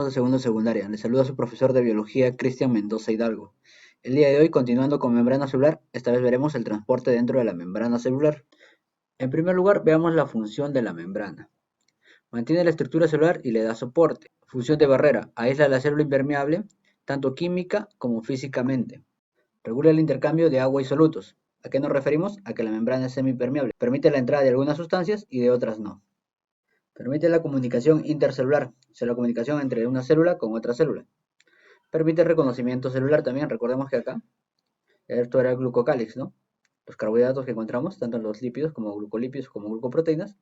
De segundo secundaria. Les saluda su profesor de biología, Cristian Mendoza Hidalgo. El día de hoy, continuando con membrana celular, esta vez veremos el transporte dentro de la membrana celular. En primer lugar, veamos la función de la membrana. Mantiene la estructura celular y le da soporte. Función de barrera. Aísla la célula impermeable, tanto química como físicamente. Regula el intercambio de agua y solutos. ¿A qué nos referimos? A que la membrana es semipermeable. Permite la entrada de algunas sustancias y de otras no. Permite la comunicación intercelular, o sea, la comunicación entre una célula con otra célula. Permite reconocimiento celular también. Recordemos que acá, esto era el glucocálix, ¿no? Los carbohidratos que encontramos, tanto los lípidos como glucolípidos como glucoproteínas,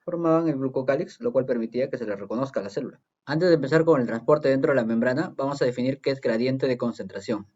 formaban el glucocálix, lo cual permitía que se les reconozca a la célula. Antes de empezar con el transporte dentro de la membrana, vamos a definir qué es gradiente de concentración.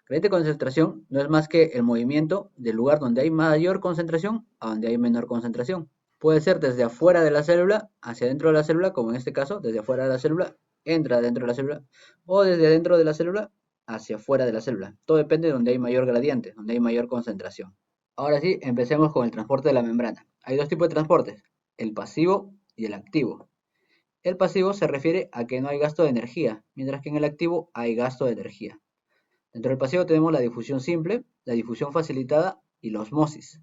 Gradiente de concentración no es más que el movimiento del lugar donde hay mayor concentración a donde hay menor concentración. Puede ser desde afuera de la célula hacia dentro de la célula, como en este caso, desde afuera de la célula entra dentro de la célula, o desde dentro de la célula hacia afuera de la célula. Todo depende de donde hay mayor gradiente, donde hay mayor concentración. Ahora sí, empecemos con el transporte de la membrana. Hay dos tipos de transportes, el pasivo y el activo. El pasivo se refiere a que no hay gasto de energía, mientras que en el activo hay gasto de energía. Dentro del pasivo tenemos la difusión simple, la difusión facilitada y la osmosis,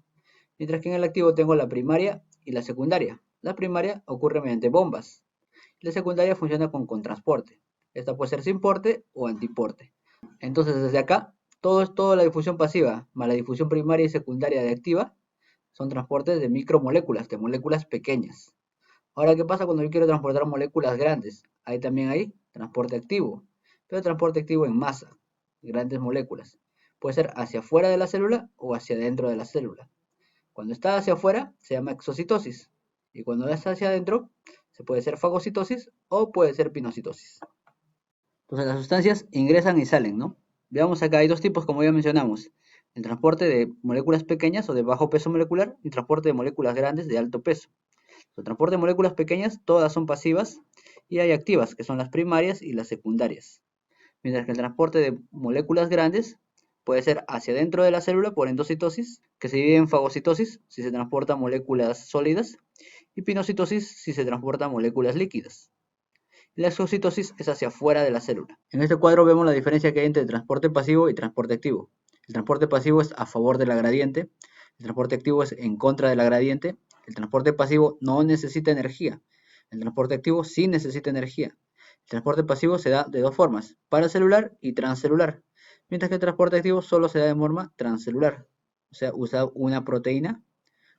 mientras que en el activo tengo la primaria y la secundaria. La primaria ocurre mediante bombas. La secundaria funciona con transporte. Esta puede ser sin porte o antiporte. Entonces, desde acá, todo es toda la difusión pasiva, más la difusión primaria y secundaria de activa, son transportes de micromoléculas, de moléculas pequeñas. Ahora, ¿qué pasa cuando yo quiero transportar moléculas grandes? Ahí también hay transporte activo, pero transporte activo en masa, grandes moléculas. Puede ser hacia afuera de la célula o hacia dentro de la célula. Cuando está hacia afuera se llama exocitosis y cuando está hacia adentro se puede ser fagocitosis o puede ser pinocitosis. Entonces las sustancias ingresan y salen, ¿no? Veamos acá, hay dos tipos como ya mencionamos. El transporte de moléculas pequeñas o de bajo peso molecular y transporte de moléculas grandes de alto peso. El transporte de moléculas pequeñas todas son pasivas y hay activas que son las primarias y las secundarias. Mientras que el transporte de moléculas grandes puede ser hacia dentro de la célula por endocitosis, que se divide en fagocitosis si se transportan moléculas sólidas, y pinocitosis si se transportan moléculas líquidas. La exocitosis es hacia afuera de la célula. En este cuadro vemos la diferencia que hay entre transporte pasivo y transporte activo. El transporte pasivo es a favor de la gradiente, el transporte activo es en contra de la gradiente. El transporte pasivo no necesita energía, el transporte activo sí necesita energía. El transporte pasivo se da de dos formas, paracelular y transcelular, mientras que el transporte activo solo se da de forma transcelular, o sea, usa una proteína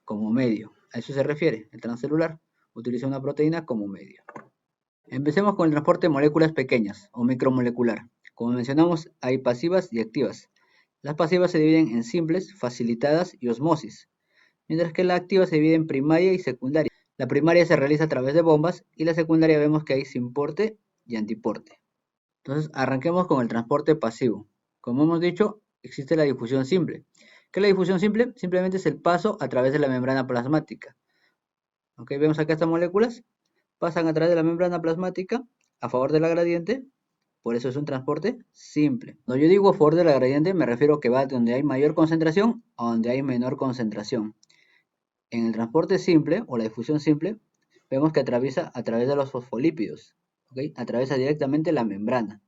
como medio. A eso se refiere, el transcelular utiliza una proteína como medio. Empecemos con el transporte de moléculas pequeñas o micromolecular. Como mencionamos, hay pasivas y activas. Las pasivas se dividen en simples, facilitadas y osmosis, mientras que la activa se divide en primaria y secundaria. La primaria se realiza a través de bombas y la secundaria vemos que hay sin porte y antiporte. Entonces, arranquemos con el transporte pasivo. Como hemos dicho, existe la difusión simple. ¿Qué es la difusión simple? Simplemente es el paso a través de la membrana plasmática. ¿Ok? Vemos acá estas moléculas, pasan a través de la membrana plasmática a favor de la gradiente, por eso es un transporte simple. Cuando yo digo a favor de la gradiente, me refiero a que va de donde hay mayor concentración a donde hay menor concentración. En el transporte simple o la difusión simple, vemos que atraviesa a través de los fosfolípidos, ¿ok? Atraviesa directamente la membrana,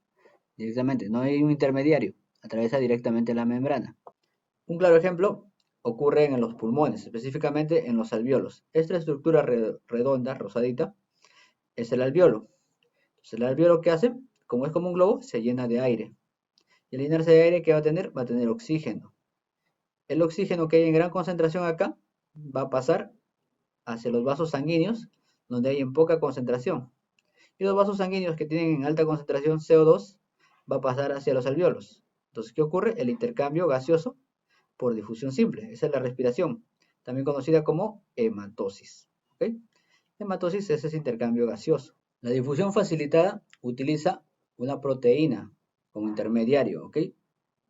directamente, no hay un intermediario, atraviesa directamente la membrana. Un claro ejemplo ocurre en los pulmones, específicamente en los alvéolos. Esta estructura redonda, rosadita, es el alvéolo. Entonces, el alvéolo, ¿qué hace? Como es como un globo, se llena de aire. Y al llenarse de aire, ¿qué va a tener? Va a tener oxígeno. El oxígeno que hay en gran concentración acá va a pasar hacia los vasos sanguíneos, donde hay en poca concentración. Y los vasos sanguíneos que tienen en alta concentración CO2 va a pasar hacia los alvéolos. Entonces, ¿qué ocurre? El intercambio gaseoso por difusión simple. Esa es la respiración, también conocida como hematosis. ¿Ok? Hematosis es ese intercambio gaseoso. La difusión facilitada utiliza una proteína como intermediario, ¿ok?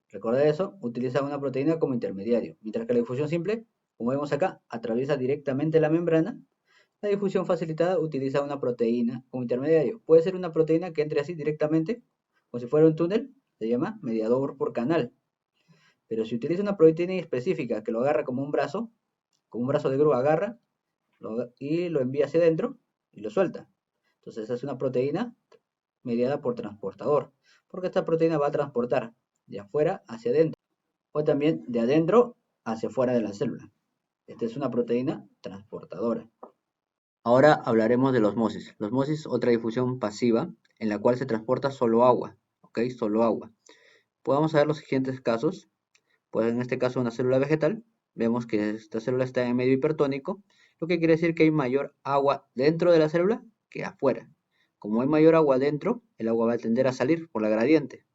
Recuerda eso, utiliza una proteína como intermediario. Mientras que la difusión simple, como vemos acá, atraviesa directamente la membrana. La difusión facilitada utiliza una proteína como intermediario. Puede ser una proteína que entre así directamente, como si fuera un túnel, se llama mediador por canal. Pero si utiliza una proteína específica que lo agarra como un brazo de grúa agarra y lo envía hacia adentro y lo suelta. Entonces es una proteína mediada por transportador, porque esta proteína va a transportar de afuera hacia adentro, o también de adentro hacia afuera de la célula. Esta es una proteína transportadora. Ahora hablaremos de la osmosis. La osmosis, otra difusión pasiva, en la cual se transporta solo agua, ¿ok? Solo agua. Podemos ver los siguientes casos. Pues en este caso una célula vegetal, vemos que esta célula está en medio hipertónico, lo que quiere decir que hay mayor agua dentro de la célula que afuera. Como hay mayor agua dentro, el agua va a tender a salir por la gradiente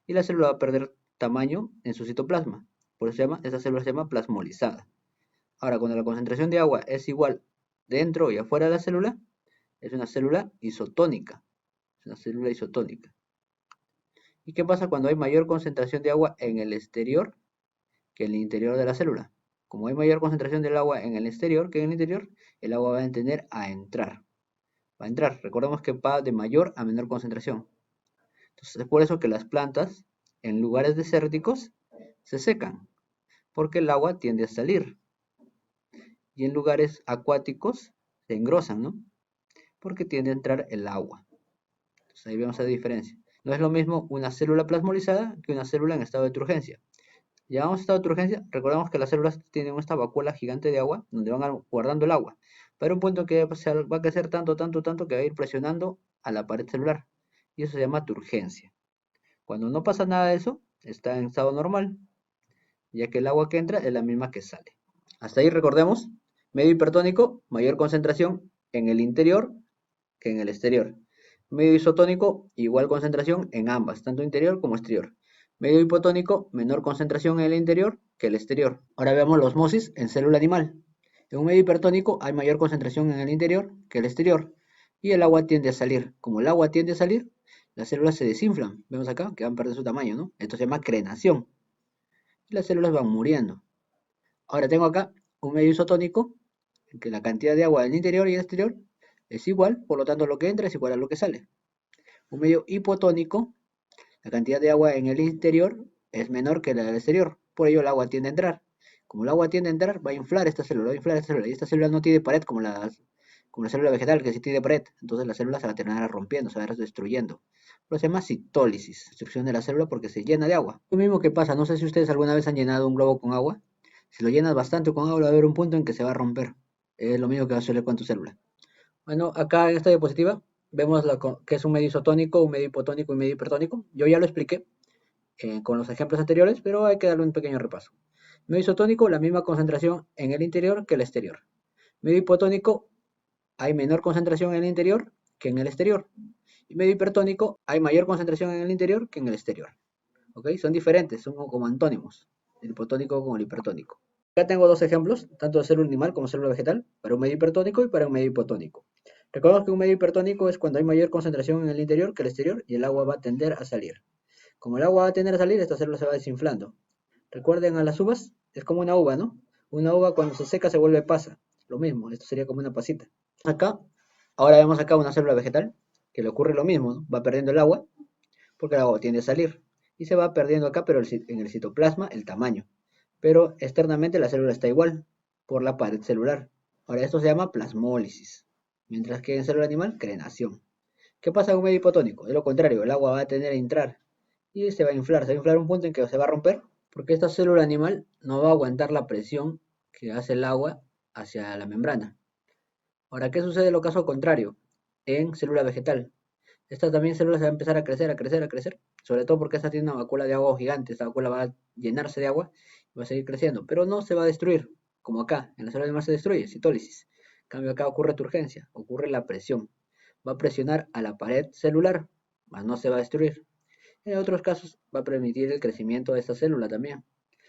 y la célula va a perder tamaño en su citoplasma. Por eso esta célula se llama plasmolizada. Ahora, cuando la concentración de agua es igual dentro y afuera de la célula, es una célula isotónica. Es una célula isotónica. ¿Y qué pasa cuando hay mayor concentración de agua en el exterior que en el interior de la célula? Como hay mayor concentración del agua en el exterior que en el interior, el agua va a tender a entrar. Va a entrar. Recordemos que va de mayor a menor concentración. Entonces es por eso que las plantas en lugares desérticos se secan, porque el agua tiende a salir. Y en lugares acuáticos se engrosan, ¿no? Porque tiende a entrar el agua. Entonces ahí vemos la diferencia. No es lo mismo una célula plasmolizada que una célula en estado de turgencia. Llegamos a estado de turgencia, recordamos que las células tienen esta vacuola gigante de agua, donde van guardando el agua. Pero un punto que va a crecer tanto que va a ir presionando a la pared celular. Y eso se llama turgencia. Cuando no pasa nada de eso, está en estado normal, ya que el agua que entra es la misma que sale. Hasta ahí recordemos, medio hipertónico, mayor concentración en el interior que en el exterior. Medio isotónico, igual concentración en ambas, tanto interior como exterior. Medio hipotónico, menor concentración en el interior que el exterior. Ahora veamos la osmosis en célula animal. En un medio hipertónico hay mayor concentración en el interior que el exterior y el agua tiende a salir. Como el agua tiende a salir, las células se desinflan. Vemos acá que van perdiendo su tamaño, ¿no? Esto se llama crenación. Y las células van muriendo. Ahora tengo acá un medio isotónico, en que la cantidad de agua del interior y el exterior es igual, por lo tanto lo que entra es igual a lo que sale. Un medio hipotónico, la cantidad de agua en el interior es menor que la del exterior, por ello el agua tiende a entrar. Como el agua tiende a entrar, va a inflar esta célula, y esta célula no tiene pared como la célula vegetal, que sí tiene pared, entonces la célula se va a terminar rompiendo, se va a ir destruyendo. Lo se llama citólisis, destrucción de la célula porque se llena de agua. Lo mismo que pasa, no sé si ustedes alguna vez han llenado un globo con agua, si lo llenas bastante con agua va a haber un punto en que se va a romper. Es lo mismo que va a suceder con tu célula. Bueno, acá en esta diapositiva vemos que es un medio isotónico, un medio hipotónico y un medio hipertónico. Yo ya lo expliqué con los ejemplos anteriores, pero hay que darle un pequeño repaso. Medio isotónico, la misma concentración en el interior que el exterior. Medio hipotónico, hay menor concentración en el interior que en el exterior. Y medio hipertónico, hay mayor concentración en el interior que en el exterior. ¿Ok? Son diferentes, son como antónimos, el hipotónico con el hipertónico. Acá tengo dos ejemplos, tanto de célula animal como célula vegetal, para un medio hipertónico y para un medio hipotónico. Recordemos que un medio hipertónico es cuando hay mayor concentración en el interior que el exterior y el agua va a tender a salir. Como el agua va a tender a salir, esta célula se va desinflando. Recuerden a las uvas, es como una uva, ¿no? Una uva cuando se seca se vuelve pasa. Lo mismo, esto sería como una pasita. Acá, ahora vemos acá una célula vegetal, que le ocurre lo mismo, ¿no? Va perdiendo el agua, porque el agua tiende a salir. Y se va perdiendo acá, pero en el citoplasma, el tamaño. Pero externamente la célula está igual, por la pared celular. Ahora esto se llama plasmólisis. Mientras que en célula animal, crenación. ¿Qué pasa con un medio hipotónico? Es lo contrario, el agua va a tender a entrar y se va a inflar un punto en que se va a romper, porque esta célula animal no va a aguantar la presión que hace el agua hacia la membrana. Ahora, ¿qué sucede en lo caso contrario? En célula vegetal. Esta también célula se va a empezar a crecer, sobre todo porque esta tiene una vacuola de agua gigante, esta vacuola va a llenarse de agua y va a seguir creciendo, pero no se va a destruir, como acá, en la célula animal se destruye, citólisis. En cambio acá ocurre turgencia, ocurre la presión. Va a presionar a la pared celular, mas no se va a destruir. En otros casos va a permitir el crecimiento de esta célula también.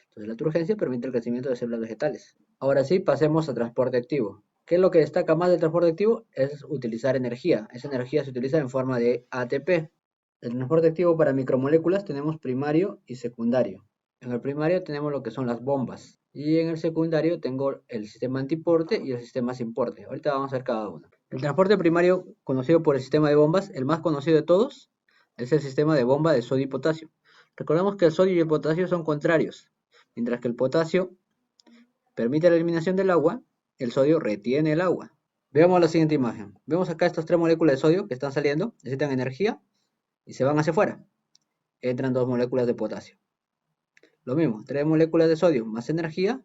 Entonces la turgencia permite el crecimiento de células vegetales. Ahora sí, pasemos a transporte activo. ¿Qué es lo que destaca más del transporte activo? Es utilizar energía. Esa energía se utiliza en forma de ATP. El transporte activo para micromoléculas tenemos primario y secundario. En el primario tenemos lo que son las bombas. Y en el secundario tengo el sistema antiporte y el sistema sin porte. Ahorita vamos a ver cada uno. El transporte primario, conocido por el sistema de bombas, el más conocido de todos, es el sistema de bomba de sodio y potasio. Recordemos que el sodio y el potasio son contrarios. Mientras que el potasio permite la eliminación del agua, el sodio retiene el agua. Veamos la siguiente imagen. Vemos acá estas tres moléculas de sodio que están saliendo, necesitan energía y se van hacia afuera. Entran dos moléculas de potasio. Lo mismo, tres moléculas de sodio más energía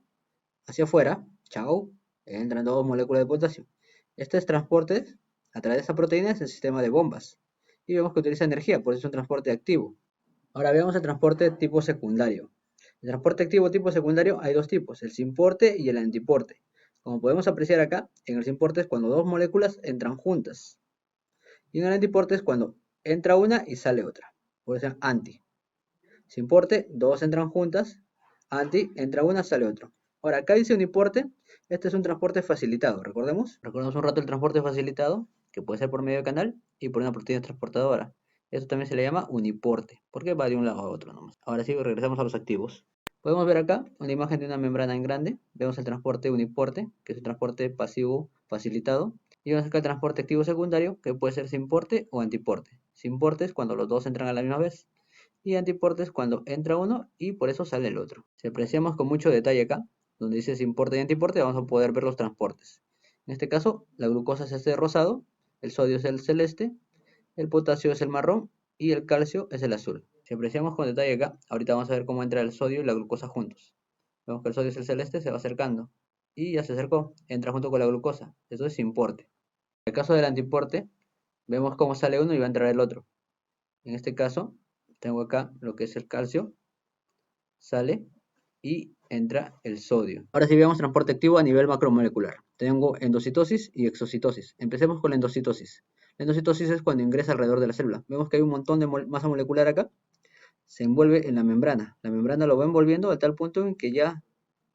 hacia afuera. Chao. Entran dos moléculas de potasio. Este es transporte a través de esta proteína, es el sistema de bombas. Y vemos que utiliza energía, por eso es un transporte activo. Ahora veamos el transporte tipo secundario. El transporte activo tipo secundario hay dos tipos, el simporte y el antiporte. Como podemos apreciar acá, en el simporte es cuando dos moléculas entran juntas. Y en el antiporte es cuando entra una y sale otra. Por eso anti. Simporte, dos entran juntas. Anti, entra una, sale otro. Ahora, acá dice uniporte. Este es un transporte facilitado, ¿recordemos? Recordemos un rato el transporte facilitado, que puede ser por medio de canal y por una proteína transportadora. Esto también se le llama uniporte, porque va de un lado a otro nomás. Ahora sí, regresamos a los activos. Podemos ver acá una imagen de una membrana en grande. Vemos el transporte uniporte, que es un transporte pasivo facilitado. Y vamos acá el transporte activo secundario, que puede ser simporte o antiporte. Simporte es cuando los dos entran a la misma vez. Y antiporte es cuando entra uno y por eso sale el otro. Si apreciamos con mucho detalle acá, donde dice simporte y antiporte, vamos a poder ver los transportes. En este caso, la glucosa es este rosado, el sodio es el celeste, el potasio es el marrón y el calcio es el azul. Si apreciamos con detalle acá, ahorita vamos a ver cómo entra el sodio y la glucosa juntos. Vemos que el sodio es el celeste, se va acercando y ya se acercó, entra junto con la glucosa. Eso es simporte. En el caso del antiporte, vemos cómo sale uno y va a entrar el otro. En este caso, tengo acá lo que es el calcio, sale y entra el sodio. Ahora sí veamos transporte activo a nivel macromolecular. Tengo endocitosis y exocitosis. Empecemos con la endocitosis. La endocitosis es cuando ingresa alrededor de la célula. Vemos que hay un montón de masa molecular acá. Se envuelve en la membrana. La membrana lo va envolviendo a tal punto en que ya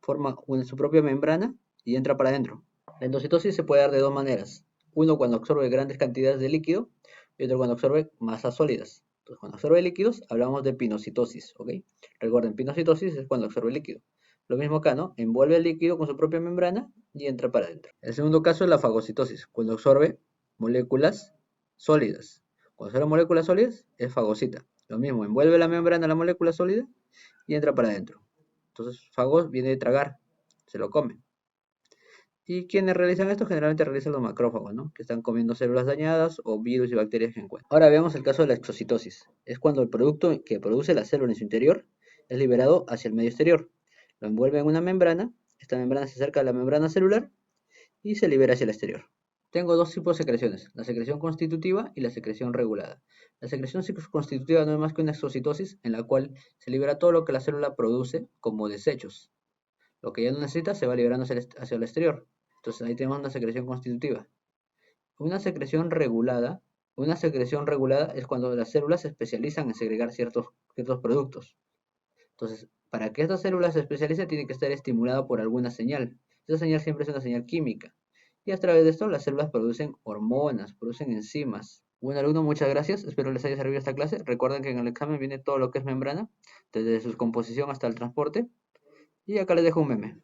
forma su propia membrana y entra para adentro. La endocitosis se puede dar de dos maneras. Uno cuando absorbe grandes cantidades de líquido y otro cuando absorbe masas sólidas. Entonces, cuando absorbe líquidos, hablamos de pinocitosis, ¿ok? Recuerden, pinocitosis es cuando absorbe líquido. Lo mismo acá, ¿no? Envuelve el líquido con su propia membrana y entra para adentro. El segundo caso es la fagocitosis, cuando absorbe moléculas sólidas. Cuando absorbe moléculas sólidas, es fagocita. Lo mismo, envuelve la membrana la molécula sólida y entra para adentro. Entonces, fagos viene de tragar, se lo come. Y quienes realizan esto generalmente realizan los macrófagos, ¿no? Que están comiendo células dañadas o virus y bacterias que encuentran. Ahora veamos el caso de la exocitosis. Es cuando el producto que produce la célula en su interior es liberado hacia el medio exterior. Lo envuelve en una membrana, esta membrana se acerca a la membrana celular y se libera hacia el exterior. Tengo dos tipos de secreciones, la secreción constitutiva y la secreción regulada. La secreción constitutiva no es más que una exocitosis en la cual se libera todo lo que la célula produce como desechos. Lo que ya no necesita se va liberando hacia el exterior. Entonces ahí tenemos una secreción constitutiva. Una secreción regulada, una secreción regulada es cuando las células se especializan en segregar ciertos productos. Entonces, para que esta célula se especialice tiene que estar estimulada por alguna señal. Esa señal siempre es una señal química. Y a través de esto las células producen hormonas, producen enzimas. Bueno, alumno, muchas gracias. Espero les haya servido esta clase. Recuerden que en el examen viene todo lo que es membrana, desde su composición hasta el transporte. Y acá les dejo un meme.